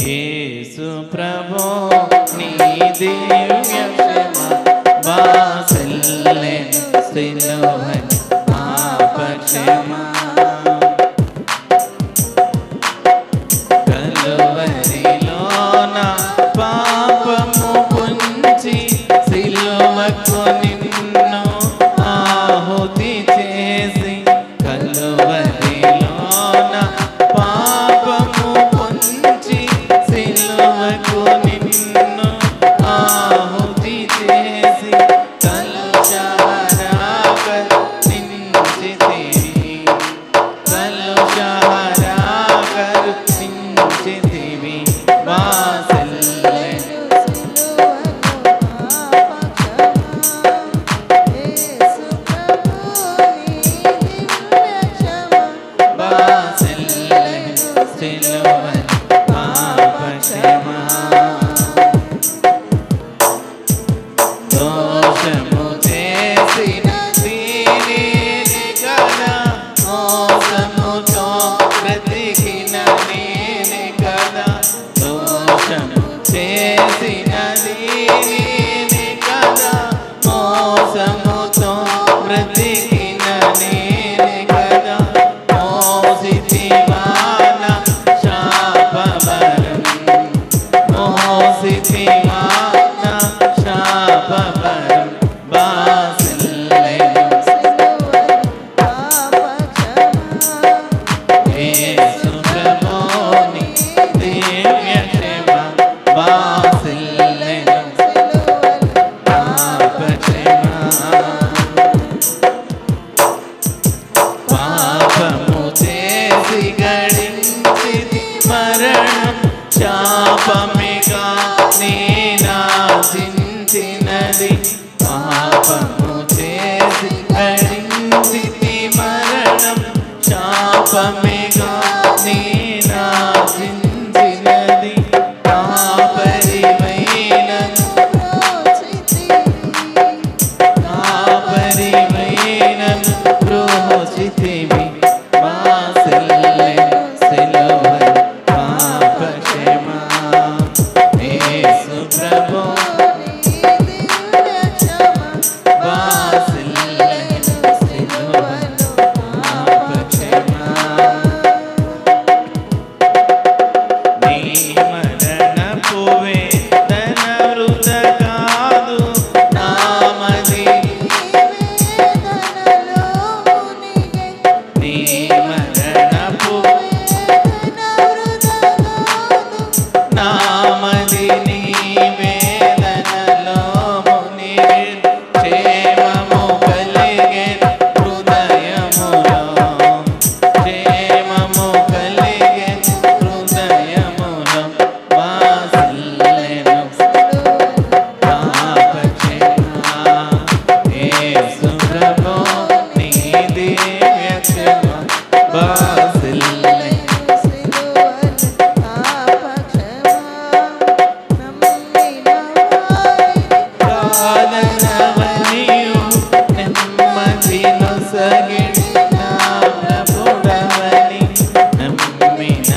యేసు ప్రభో నీ దివ్య క్షమ వాసల్లెను సిలువను పాప క్షమ కలువరిలోన పాపము పుంచి సిలువకు నిన్ను ఆహుతి చేసి కలువరిలోన పాపము పుంచి సిలువకు నిన్ను ఆహుతి చేసి కలుషారాక నించితివి కలుషారాక నించితివి వాసల్లెను సిలువను పాప క్షమ దోషము చేసిన దీనిని కదా మోసముతో బ్రతికిన నేనే కదా దోషము చేసిన దీనిని కదా మోసముతో బ్రతికిన నేనే కదా మోసితివాన శాపవరం మోసితివాన శాపవరం వాసల్లెను యేసు ప్రభో నీ దివ్య క్షమ వాసల్లెను పాప క్షమ పాపము చేసి గడించిది మరణం శాపమిగా నేనాశించినది పాపము చేసి గడించిది మరణం శాపమిగా నేనాశించినది కాపరివైనను కాపరివైనను ప్రోచితివి వాసల్లెను సిలువను పాప క్షమ యేసు ప్రభో వాసల్లెను సిలువను పాప క్షమ నీ మరణపు వేదన వృథ కాదు నామది నీ మరణపు నామది నీ వేదనలో మునిగి క్షేమము కలిగెను హృదయములో క్షేమము కలిగెను హృదయములో వాసల్లెను పాప క్షమ యేసు ప్రభో నీ దివ్య క్షమ వాసల్లెను కాదనవనియు నెమ్మది నొసగిడి నా ప్రభుడవని నమ్మిన